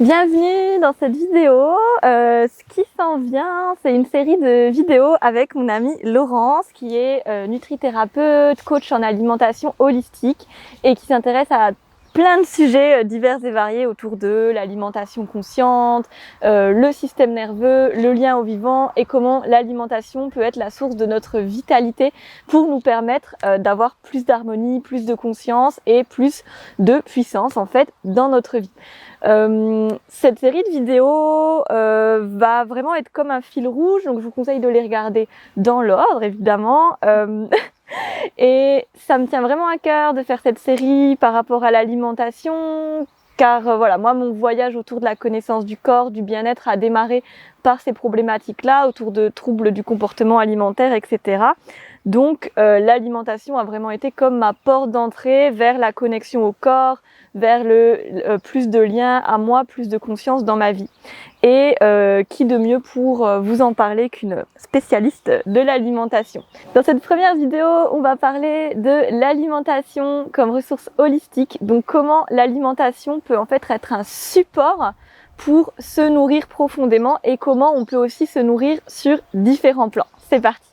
Bienvenue dans cette vidéo. Ce qui s'en vient, c'est une série de vidéos avec mon amie Laurence qui est nutrithérapeute, coach en alimentation holistique et qui s'intéresse à plein de sujets divers et variés autour de l'alimentation consciente, le système nerveux, le lien au vivant et comment l'alimentation peut être la source de notre vitalité pour nous permettre d'avoir plus d'harmonie, plus de conscience et plus de puissance en fait dans notre vie. Cette série de vidéos va vraiment être comme un fil rouge, donc je vous conseille de les regarder dans l'ordre évidemment. Et ça me tient vraiment à cœur de faire cette série par rapport à l'alimentation, car voilà, moi mon voyage autour de la connaissance du corps, du bien-être a démarré par ces problématiques-là, autour de troubles du comportement alimentaire, etc. Donc l'alimentation a vraiment été comme ma porte d'entrée vers la connexion au corps, vers le plus de lien à moi, plus de conscience dans ma vie. Et qui de mieux pour vous en parler qu'une spécialiste de l'alimentation. Dans cette première vidéo, on va parler de l'alimentation comme ressource holistique. Donc comment l'alimentation peut en fait être un support pour se nourrir profondément et comment on peut aussi se nourrir sur différents plans. C'est parti!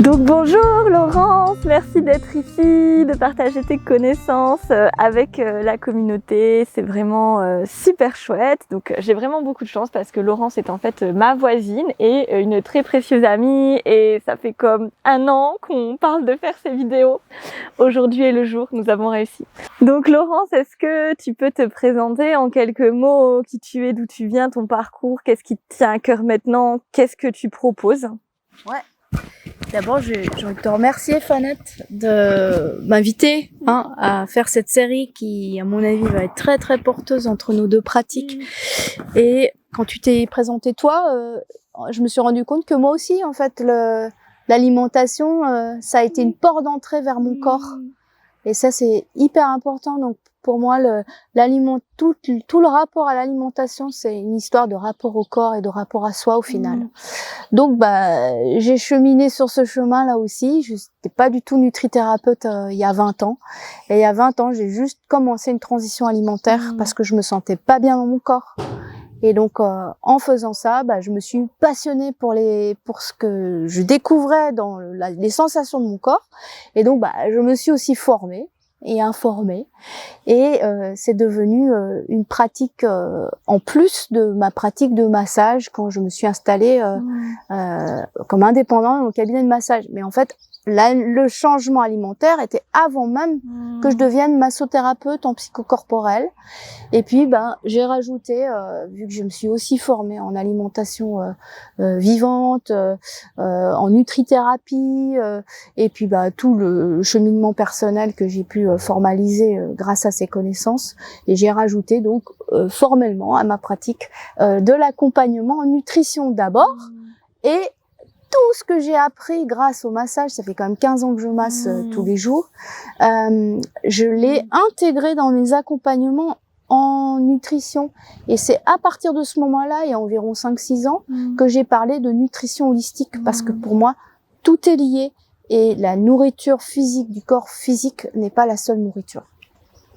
Donc bonjour Laurence, merci d'être ici, de partager tes connaissances avec la communauté, c'est vraiment super chouette. Donc j'ai vraiment beaucoup de chance parce que Laurence est en fait ma voisine et une très précieuse amie et ça fait comme 1 an qu'on parle de faire ces vidéos. Aujourd'hui est le jour, nous avons réussi. Donc Laurence, est-ce que tu peux te présenter en quelques mots qui tu es, d'où tu viens, ton parcours, qu'est-ce qui te tient à cœur maintenant, qu'est-ce que tu proposes? Ouais. D'abord, j'ai envie de te remercier, Fanette, de m'inviter à faire cette série qui, à mon avis, va être très très porteuse entre nos deux pratiques. Et quand tu t'es présenté toi, je me suis rendu compte que moi aussi, en fait, l'alimentation, ça a été une porte d'entrée vers mon corps. Et ça, c'est hyper important. Donc, pour moi, tout le rapport à l'alimentation, c'est une histoire de rapport au corps et de rapport à soi au final. Donc, j'ai cheminé sur ce chemin-là aussi. Je n'étais pas du tout nutrithérapeute il y a 20 ans. Et il y a 20 ans, j'ai juste commencé une transition alimentaire parce que je me sentais pas bien dans mon corps. Et donc, en faisant ça, je me suis passionnée pour ce que je découvrais dans les sensations de mon corps. Et donc, je me suis aussi formée et informée. Et c'est devenu une pratique en plus de ma pratique de massage quand je me suis installée comme indépendante au cabinet de massage. Mais en fait, le changement alimentaire était avant même que je devienne massothérapeute en psychocorporel. Et puis, j'ai rajouté, vu que je me suis aussi formée en alimentation vivante, en nutrithérapie, et puis tout le cheminement personnel que j'ai pu formaliser grâce à ces connaissances. Et j'ai rajouté donc formellement à ma pratique de l'accompagnement en nutrition d'abord et tout ce que j'ai appris grâce au massage, ça fait quand même 15 ans que je masse tous les jours, je l'ai intégré dans mes accompagnements en nutrition. Et c'est à partir de ce moment-là, il y a environ 5-6 ans, que j'ai parlé de nutrition holistique, parce que pour moi, tout est lié et la nourriture physique du corps physique n'est pas la seule nourriture.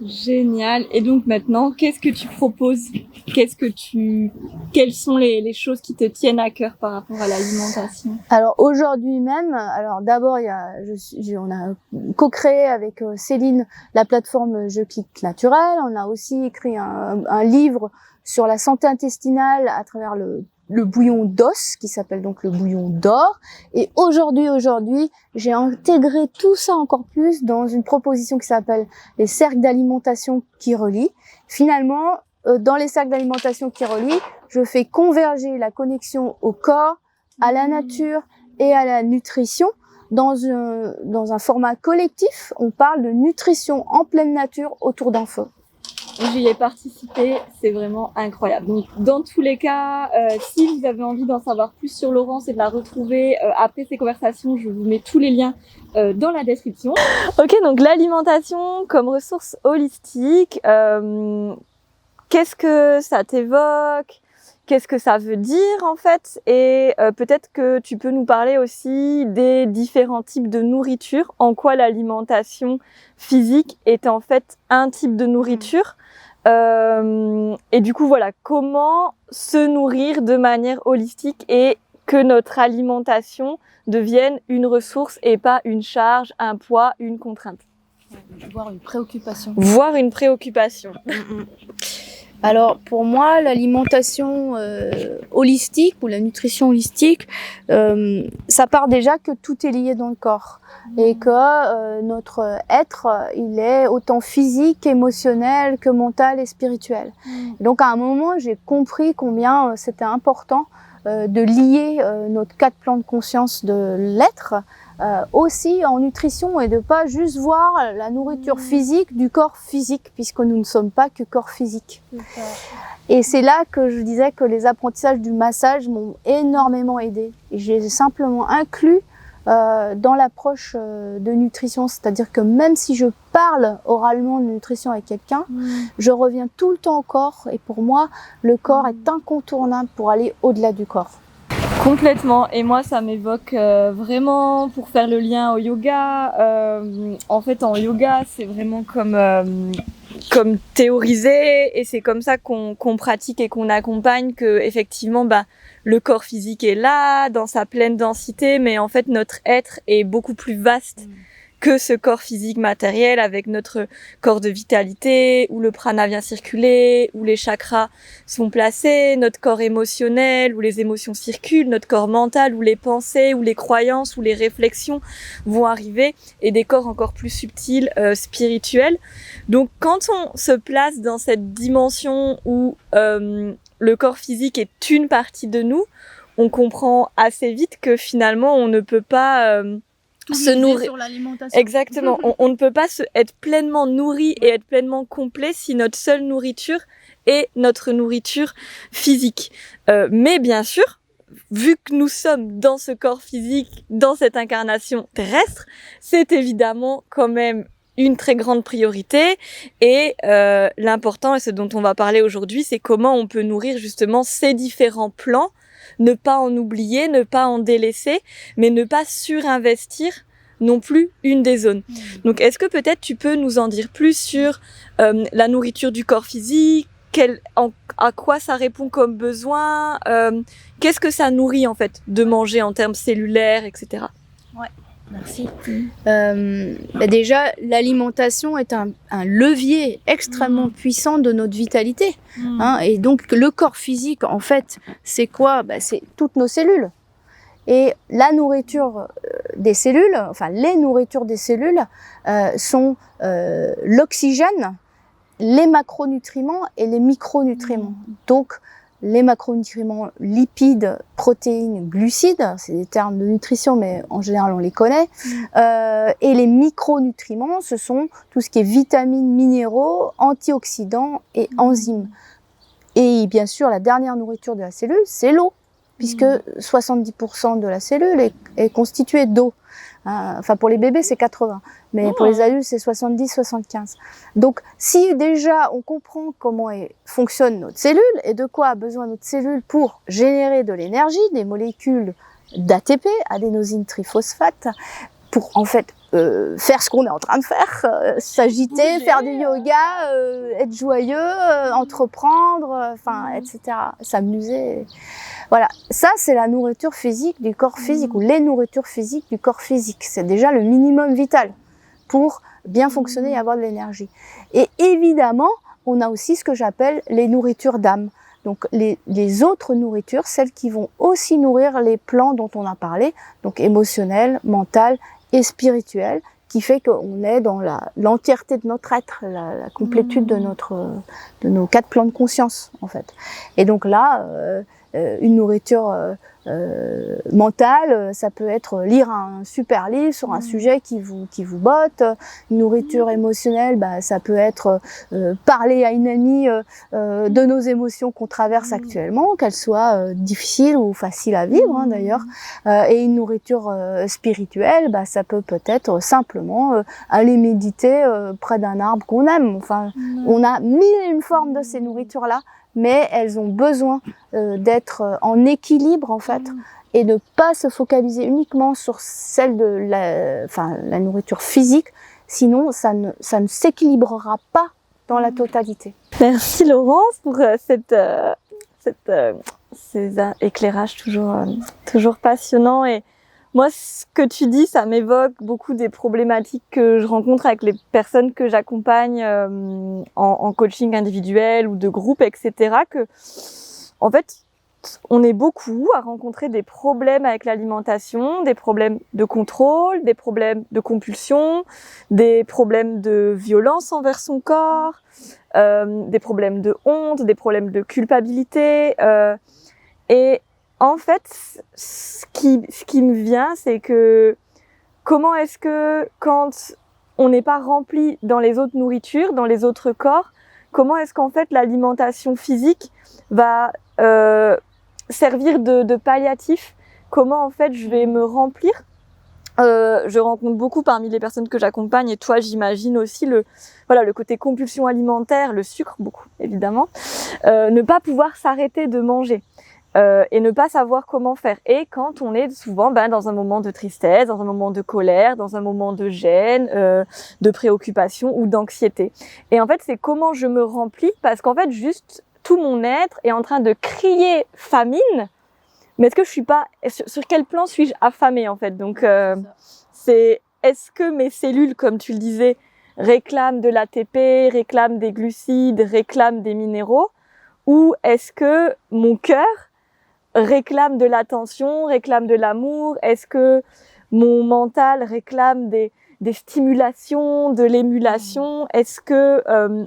Génial. Et donc maintenant, qu'est-ce que tu proposes? Quelles sont les choses qui te tiennent à cœur par rapport à l'alimentation? Alors aujourd'hui même, d'abord on a co-créé avec Céline la plateforme Je Clique Naturel. On a aussi écrit un livre sur la santé intestinale à travers le bouillon d'os, qui s'appelle donc le bouillon d'or. Et aujourd'hui, j'ai intégré tout ça encore plus dans une proposition qui s'appelle les cercles d'alimentation qui relient. Finalement, dans les cercles d'alimentation qui relient, je fais converger la connexion au corps, à la nature et à la nutrition dans un format collectif. On parle de nutrition en pleine nature autour d'un feu. J'y ai participé, c'est vraiment incroyable. Donc dans tous les cas, si vous avez envie d'en savoir plus sur Laurence et de la retrouver après ces conversations, je vous mets tous les liens dans la description. Ok, donc l'alimentation comme ressource holistique, qu'est-ce que ça t'évoque? qu'est-ce que ça veut dire en fait, et peut-être que tu peux nous parler aussi des différents types de nourriture, en quoi l'alimentation physique est en fait un type de nourriture, et du coup voilà, comment se nourrir de manière holistique et que notre alimentation devienne une ressource et pas une charge, un poids, une contrainte. Voire une préoccupation. Voire une préoccupation. Alors pour moi, l'alimentation holistique ou la nutrition holistique, ça part déjà que tout est lié dans le corps et que notre être, il est autant physique, émotionnel que mental et spirituel. Donc à un moment, j'ai compris combien c'était important de lier notre 4 plans de conscience de l'être aussi en nutrition et de pas juste voir la nourriture physique du corps physique, puisque nous ne sommes pas que corps physique. Et c'est là que je disais que les apprentissages du massage m'ont énormément aidé. Et j'ai simplement inclus dans l'approche de nutrition, c'est-à-dire que même si je parle oralement de nutrition avec quelqu'un, je reviens tout le temps au corps, et pour moi, le corps est incontournable pour aller au-delà du corps. Complètement, et moi ça m'évoque vraiment, pour faire le lien au yoga, en fait en yoga c'est vraiment comme théorisé, et c'est comme ça qu'on pratique et qu'on accompagne, que effectivement le corps physique est là dans sa pleine densité, mais en fait notre être est beaucoup plus vaste que ce corps physique matériel, avec notre corps de vitalité, où le prana vient circuler, où les chakras sont placés, notre corps émotionnel, où les émotions circulent, notre corps mental, où les pensées, où les croyances, où les réflexions vont arriver, et des corps encore plus subtils, spirituels. Donc quand on se place dans cette dimension où le corps physique est une partie de nous, on comprend assez vite que finalement on ne peut pas se nourrir sur l'alimentation. Exactement. On ne peut pas être pleinement nourri et être pleinement complet si notre seule nourriture est notre nourriture physique. Mais bien sûr, vu que nous sommes dans ce corps physique, dans cette incarnation terrestre, c'est évidemment quand même une très grande priorité, et l'important, et ce dont on va parler aujourd'hui, c'est comment on peut nourrir justement ces différents plans, ne pas en oublier, ne pas en délaisser, mais ne pas surinvestir non plus une des zones. Donc est-ce que peut-être tu peux nous en dire plus sur la nourriture du corps physique, à quoi ça répond comme besoin, qu'est-ce que ça nourrit en fait de manger en termes cellulaires, etc. Ouais. Merci. Déjà, l'alimentation est un levier extrêmement puissant de notre vitalité. Et donc, le corps physique, en fait, c'est quoi ? C'est toutes nos cellules. Et la nourriture des cellules, enfin les nourritures des cellules, sont l'oxygène, les macronutriments et les micronutriments. Donc, les macronutriments, lipides, protéines, glucides, c'est des termes de nutrition, mais en général on les connaît. Et les micronutriments, ce sont tout ce qui est vitamines, minéraux, antioxydants et enzymes. Et bien sûr, la dernière nourriture de la cellule, c'est l'eau, puisque 70% de la cellule est constituée d'eau. Enfin, pour les bébés, c'est 80, mais pour les adultes, c'est 70-75. Donc, si déjà on comprend comment fonctionne notre cellule et de quoi a besoin notre cellule pour générer de l'énergie, des molécules d'ATP, adénosine triphosphate, pour en fait faire ce qu'on est en train de faire, s'agiter, faire du yoga, être joyeux, entreprendre, etc., s'amuser. Voilà, ça c'est la nourriture physique du corps physique, ou les nourritures physiques du corps physique. C'est déjà le minimum vital pour bien fonctionner et avoir de l'énergie. Et évidemment, on a aussi ce que j'appelle les nourritures d'âme. Donc les autres nourritures, celles qui vont aussi nourrir les plans dont on a parlé, donc émotionnel, mental et spirituel, qui fait qu'on est dans l'entièreté de notre être, la complétude de nos 4 plans de conscience en fait. Et donc là, une nourriture mentale, ça peut être lire un super livre sur un sujet qui vous botte. Une nourriture émotionnelle, ça peut être parler à une amie de nos émotions qu'on traverse actuellement, qu'elles soient difficiles ou faciles à vivre d'ailleurs. Et une nourriture spirituelle, ça peut-être simplement aller méditer près d'un arbre qu'on aime. Enfin, on a 1000 et une formes de ces nourritures-là. mais elles ont besoin d'être en équilibre en fait, et de pas se focaliser uniquement sur celle de la nourriture physique, sinon ça ne s'équilibrera pas dans la totalité. Merci Laurence pour ces éclairages toujours passionnants. Et moi, ce que tu dis, ça m'évoque beaucoup des problématiques que je rencontre avec les personnes que j'accompagne en coaching individuel ou de groupe, etc. Que, en fait, on est beaucoup à rencontrer des problèmes avec l'alimentation, des problèmes de contrôle, des problèmes de compulsion, des problèmes de violence envers son corps, des problèmes de honte, des problèmes de culpabilité. Et en fait, ce qui me vient, c'est que comment est-ce que quand on n'est pas rempli dans les autres nourritures, dans les autres corps, comment est-ce qu'en fait l'alimentation physique va servir de palliatif? Comment en fait je vais me remplir? Je rencontre beaucoup parmi les personnes que j'accompagne, et toi j'imagine aussi le côté compulsion alimentaire, le sucre beaucoup évidemment, ne pas pouvoir s'arrêter de manger. Et ne pas savoir comment faire. Et quand on est souvent dans un moment de tristesse, dans un moment de colère, dans un moment de gêne, de préoccupation ou d'anxiété. Et en fait, c'est comment je me remplis, parce qu'en fait, juste tout mon être est en train de crier famine. Mais est-ce que je suis pas, sur quel plan suis-je affamée en fait? Donc est-ce que mes cellules, comme tu le disais, réclament de l'ATP, réclament des glucides, réclament des minéraux, ou est-ce que mon cœur réclame de l'attention, réclame de l'amour? Est-ce que mon mental réclame des stimulations, de l'émulation? Est-ce que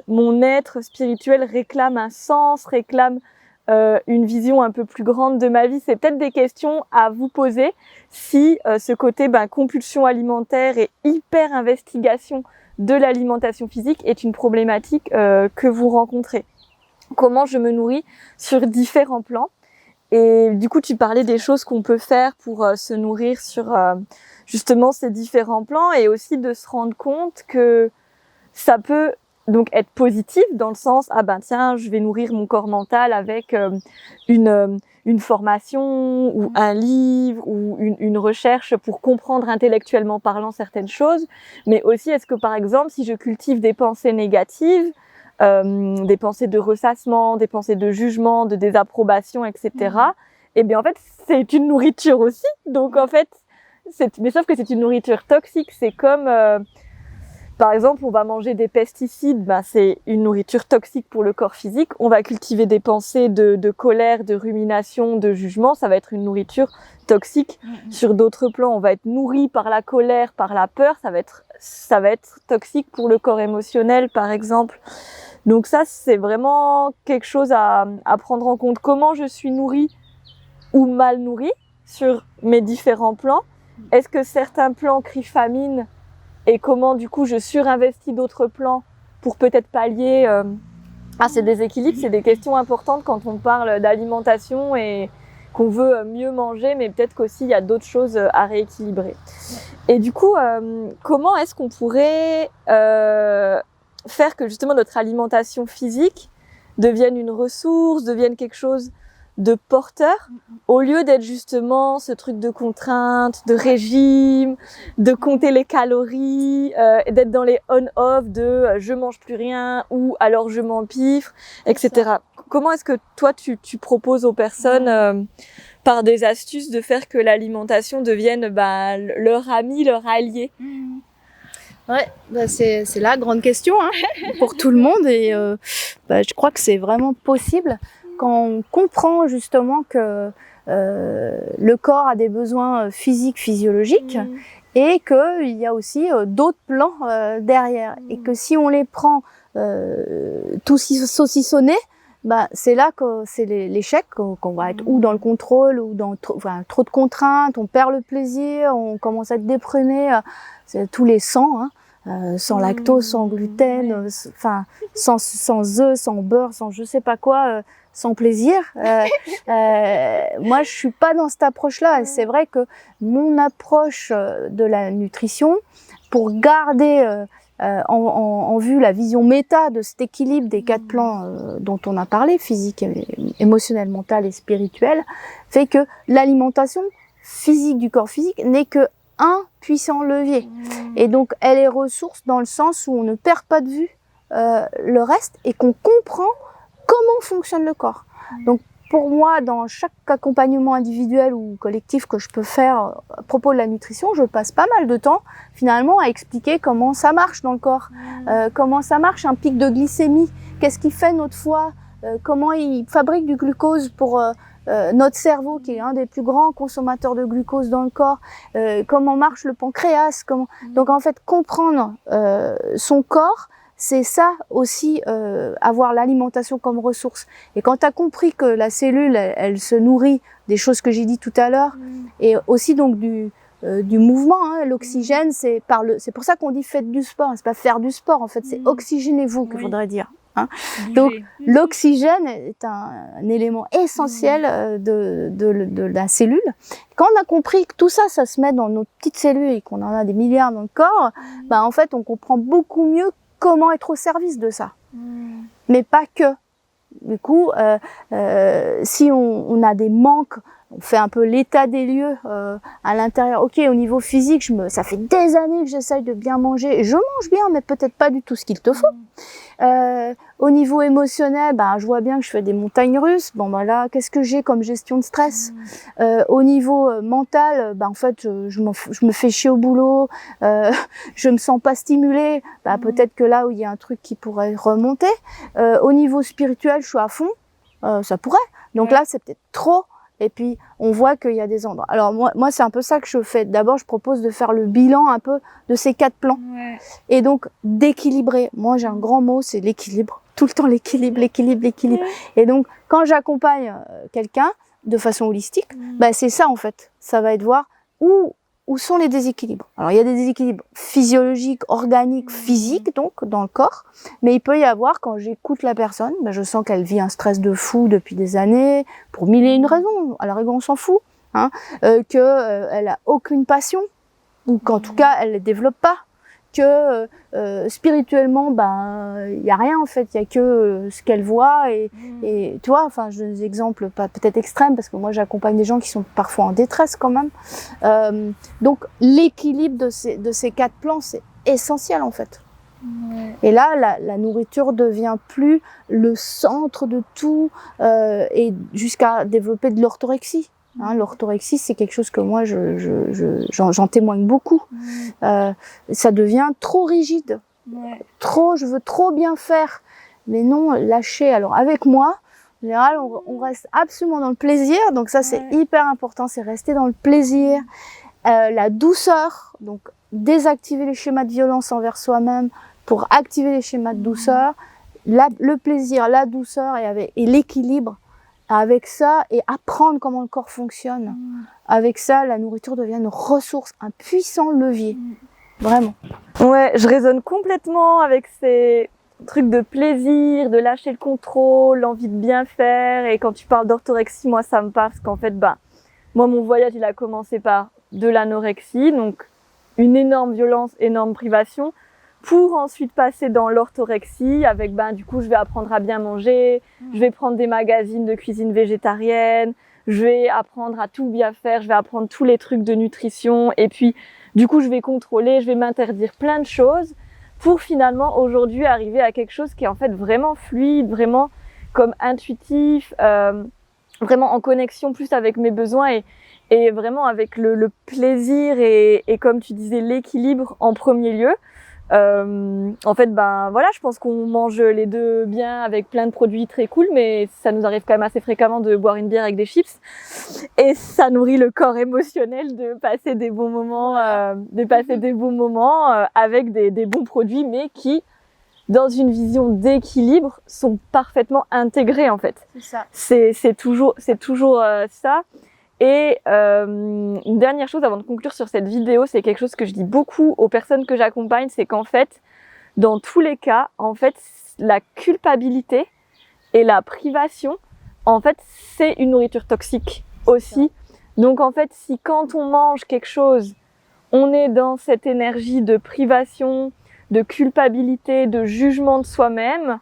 mon être spirituel réclame un sens, réclame une vision un peu plus grande de ma vie? C'est peut-être des questions à vous poser si ce côté compulsion alimentaire et hyper investigation de l'alimentation physique est une problématique que vous rencontrez. Comment je me nourris sur différents plans? Et du coup, tu parlais des choses qu'on peut faire pour se nourrir sur justement ces différents plans, et aussi de se rendre compte que ça peut donc être positif dans le sens tiens, je vais nourrir mon corps mental avec une formation ou un livre ou une recherche pour comprendre intellectuellement parlant certaines choses, mais aussi est-ce que par exemple si je cultive des pensées négatives, des pensées de ressassement, des pensées de jugement, de désapprobation, etc. Et bien en fait c'est une nourriture aussi. Donc en fait, mais sauf que c'est une nourriture toxique. C'est comme par exemple on va manger des pesticides, c'est une nourriture toxique pour le corps physique. On va cultiver des pensées de colère, de rumination, de jugement, ça va être une nourriture toxique. Sur d'autres plans, on va être nourri par la colère, par la peur, ça va être toxique pour le corps émotionnel par exemple. Donc ça, c'est vraiment quelque chose à prendre en compte. Comment je suis nourrie ou mal nourrie sur mes différents plans? Est-ce que certains plans crient famine, et comment du coup je surinvestis d'autres plans pour peut-être pallier à ces déséquilibres? C'est des questions importantes quand on parle d'alimentation et qu'on veut mieux manger, mais peut-être qu'aussi il y a d'autres choses à rééquilibrer. Et du coup, comment est-ce qu'on pourrait faire que justement notre alimentation physique devienne une ressource, devienne quelque chose de porteur, au lieu d'être justement ce truc de contrainte, de régime, de compter les calories, d'être dans les on-off de je mange plus rien ou alors je m'empiffre, etc. Comment est-ce que toi tu proposes aux personnes par des astuces de faire que l'alimentation devienne leur ami, leur allié? Ouais, c'est la grande question pour tout le monde, et je crois que c'est vraiment possible quand on comprend justement que le corps a des besoins physiques, physiologiques, et qu'il y a aussi d'autres plans derrière, et que si on les prend tout saucissonnés, c'est là que c'est l'échec, qu'on va être ou dans le contrôle ou dans trop de contraintes, on perd le plaisir, on commence à être déprimé, c'est tous les sans, sans lactose, sans gluten, sans œufs, sans beurre, sans je sais pas quoi, sans plaisir. Moi, je suis pas dans cette approche-là. C'est vrai que mon approche de la nutrition, pour garder en vue la vision méta de cet équilibre des 4 plans dont on a parlé, physique, émotionnel, mental et spirituel, fait que l'alimentation physique du corps physique n'est que un puissant levier. Et donc, elle est ressource dans le sens où on ne perd pas de vue le reste et qu'on comprend comment fonctionne le corps. Donc, pour moi, dans chaque accompagnement individuel ou collectif que je peux faire à propos de la nutrition, je passe pas mal de temps finalement à expliquer comment ça marche dans le corps, comment ça marche un pic de glycémie, qu'est-ce qui fait notre foie, comment il fabrique du glucose pour notre cerveau qui est un des plus grands consommateurs de glucose dans le corps, comment marche le pancréas, donc en fait comprendre son corps, c'est ça aussi, avoir l'alimentation comme ressource. Et quand tu as compris que la cellule, elle se nourrit des choses que j'ai dit tout à l'heure, et aussi donc du mouvement, hein, l'oxygène, c'est pour ça qu'on dit faites du sport, c'est pas faire du sport en fait, c'est oxygénez-vous qu'il faudrait dire. Hein. Donc l'oxygène est un élément essentiel de la cellule. Quand on a compris que tout ça, ça se met dans nos petites cellules et qu'on en a des milliards dans le corps, bah en fait on comprend beaucoup mieux comment être au service de ça. Mais pas que. Du coup, si on a des manques, on fait un peu l'état des lieux à l'intérieur. Ok, au niveau physique, ça fait des années que j'essaye de bien manger. Je mange bien, mais peut-être pas du tout ce qu'il te faut. Au niveau émotionnel, je vois bien que je fais des montagnes russes. Bon, là, qu'est-ce que j'ai comme gestion de stress? Au niveau mental, en fait, je me fais chier au boulot. Je me sens pas stimulée. Peut-être que là où il y a un truc qui pourrait remonter. Au niveau spirituel, je suis à fond. Ça pourrait. Donc là, c'est peut-être trop. Et puis, on voit qu'il y a des endroits. Alors, moi, c'est un peu ça que je fais. D'abord, je propose de faire le bilan un peu de ces 4 plans. Et donc, d'équilibrer. Moi, j'ai un grand mot, c'est l'équilibre. Tout le temps, l'équilibre. Et donc, quand j'accompagne quelqu'un de façon holistique, c'est ça, en fait. Ça va être voir où sont les déséquilibres. Alors, il y a des déséquilibres physiologiques, organiques, physiques, donc, dans le corps. Mais il peut y avoir, quand j'écoute la personne, je sens qu'elle vit un stress de fou depuis des années, pour 1001 raisons. À la rigueur, on s'en fout. Hein, elle a aucune passion, ou qu'en tout cas, elle ne les développe pas. Que spirituellement, il y a rien en fait, il y a que ce qu'elle voit et tu vois, enfin, je donne des exemples pas peut-être extrêmes parce que moi j'accompagne des gens qui sont parfois en détresse quand même. Donc l'équilibre de ces 4 plans, c'est essentiel en fait. Et là, la nourriture devient plus le centre de tout et jusqu'à développer de l'orthorexie. Hein, l'orthorexie, c'est quelque chose que moi, j'en témoigne beaucoup. Ça devient trop rigide. Je veux trop bien faire. Mais non, lâcher. Alors, avec moi, en général, on reste absolument dans le plaisir. Donc ça, c'est hyper important. C'est rester dans le plaisir. La douceur. Donc, désactiver les schémas de violence envers soi-même pour activer les schémas de douceur. Le plaisir, la douceur et l'équilibre. Avec ça, et apprendre comment le corps fonctionne. Avec ça, la nourriture devient une ressource, un puissant levier. Vraiment. Ouais, je résonne complètement avec ces trucs de plaisir, de lâcher le contrôle, l'envie de bien faire. Et quand tu parles d'orthorexie, moi, ça me parle parce qu'en fait, moi, mon voyage, il a commencé par de l'anorexie, donc une énorme violence, énorme privation, pour ensuite passer dans l'orthorexie avec, du coup, je vais apprendre à bien manger, je vais prendre des magazines de cuisine végétarienne, je vais apprendre à tout bien faire, je vais apprendre tous les trucs de nutrition et puis, du coup, je vais contrôler, je vais m'interdire plein de choses pour finalement, aujourd'hui, arriver à quelque chose qui est en fait vraiment fluide, vraiment comme intuitif, vraiment en connexion plus avec mes besoins et vraiment avec le plaisir et comme tu disais, l'équilibre en premier lieu. En fait, voilà, je pense qu'on mange les deux bien avec plein de produits très cool, mais ça nous arrive quand même assez fréquemment de boire une bière avec des chips. Et ça nourrit le corps émotionnel de passer des bons moments, avec des bons produits, mais qui, dans une vision d'équilibre, sont parfaitement intégrés en fait. C'est ça. C'est toujours ça. Et une dernière chose avant de conclure sur cette vidéo, c'est quelque chose que je dis beaucoup aux personnes que j'accompagne, c'est qu'en fait, dans tous les cas, en fait, la culpabilité et la privation, en fait, c'est une nourriture toxique aussi. Donc en fait, si quand on mange quelque chose, on est dans cette énergie de privation, de culpabilité, de jugement de soi-même,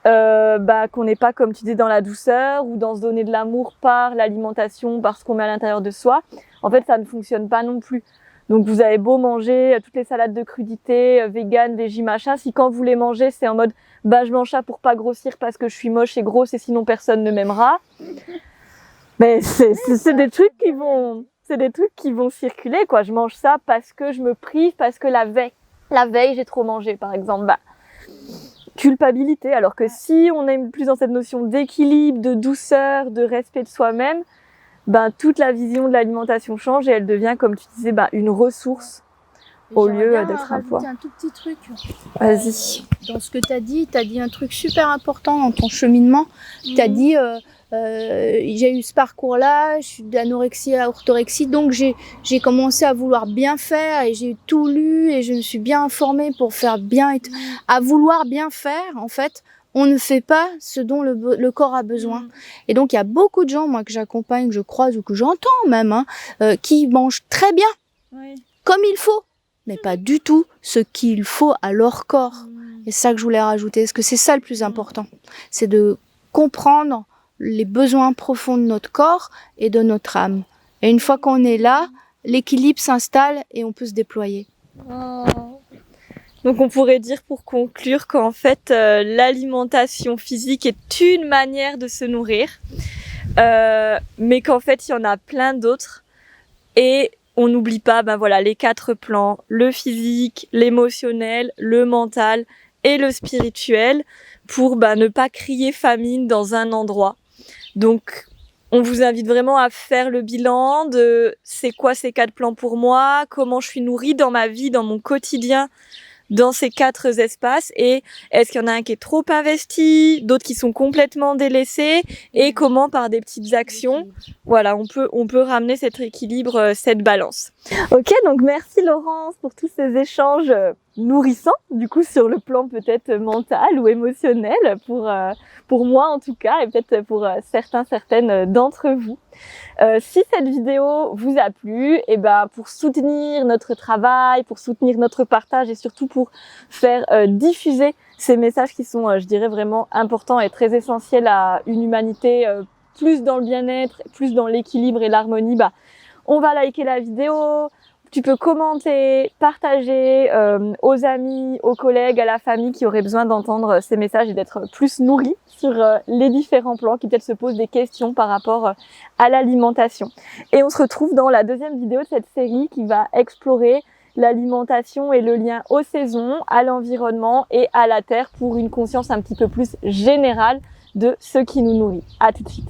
qu'on n'est pas, comme tu dis, dans la douceur ou dans se donner de l'amour par l'alimentation, par ce qu'on met à l'intérieur de soi. En fait, ça ne fonctionne pas non plus. Donc, vous avez beau manger toutes les salades de crudité, vegan, végé, machin, si quand vous les mangez, c'est en mode, je mange ça pour pas grossir parce que je suis moche et grosse et sinon personne ne m'aimera. Mais c'est des trucs qui vont circuler, quoi. Je mange ça parce que je me prive, parce que la veille, j'ai trop mangé, par exemple. Culpabilité. Alors que si on est plus dans cette notion d'équilibre, de douceur, de respect de soi-même, toute la vision de l'alimentation change et elle devient, comme tu disais, une ressource au lieu d'être un poids. Un tout petit truc. Vas-y. Dans ce que tu as dit un truc super important dans ton cheminement. Tu as dit, j'ai eu ce parcours-là, je suis d'anorexie à orthorexie, donc j'ai commencé à vouloir bien faire et j'ai tout lu et je me suis bien informée pour faire bien. À vouloir bien faire, en fait, on ne fait pas ce dont le corps a besoin. Et donc, il y a beaucoup de gens, moi, que j'accompagne, que je croise ou que j'entends même, qui mangent très bien, comme il faut, mais pas du tout ce qu'il faut à leur corps. Et c'est ça que je voulais rajouter, parce que c'est ça le plus important. C'est de comprendre les besoins profonds de notre corps et de notre âme. Et une fois qu'on est là, l'équilibre s'installe et on peut se déployer. Donc on pourrait dire pour conclure qu'en fait l'alimentation physique est une manière de se nourrir, mais qu'en fait il y en a plein d'autres et on n'oublie pas les 4 plans, le physique, l'émotionnel, le mental et le spirituel pour ne pas crier famine dans un endroit. Donc on vous invite vraiment à faire le bilan de c'est quoi ces 4 plans pour moi, comment je suis nourrie dans ma vie, dans mon quotidien, dans ces 4 espaces et est-ce qu'il y en a un qui est trop investi, d'autres qui sont complètement délaissés et comment par des petites actions, on peut ramener cet équilibre, cette balance. Ok, donc merci Laurence pour tous ces échanges nourrissants, du coup sur le plan peut-être mental ou émotionnel pour moi en tout cas et peut-être pour certaines d'entre vous. Si cette vidéo vous a plu, pour soutenir notre travail, pour soutenir notre partage et surtout pour faire diffuser ces messages qui sont, je dirais, vraiment importants et très essentiels à une humanité plus dans le bien-être, plus dans l'équilibre et l'harmonie, on va liker la vidéo. Tu peux commenter, partager aux amis, aux collègues, à la famille qui auraient besoin d'entendre ces messages et d'être plus nourris sur les différents plans, qui peut-être se posent des questions par rapport à l'alimentation. Et on se retrouve dans la 2e vidéo de cette série qui va explorer l'alimentation et le lien aux saisons, à l'environnement et à la terre pour une conscience un petit peu plus générale de ce qui nous nourrit. À tout de suite.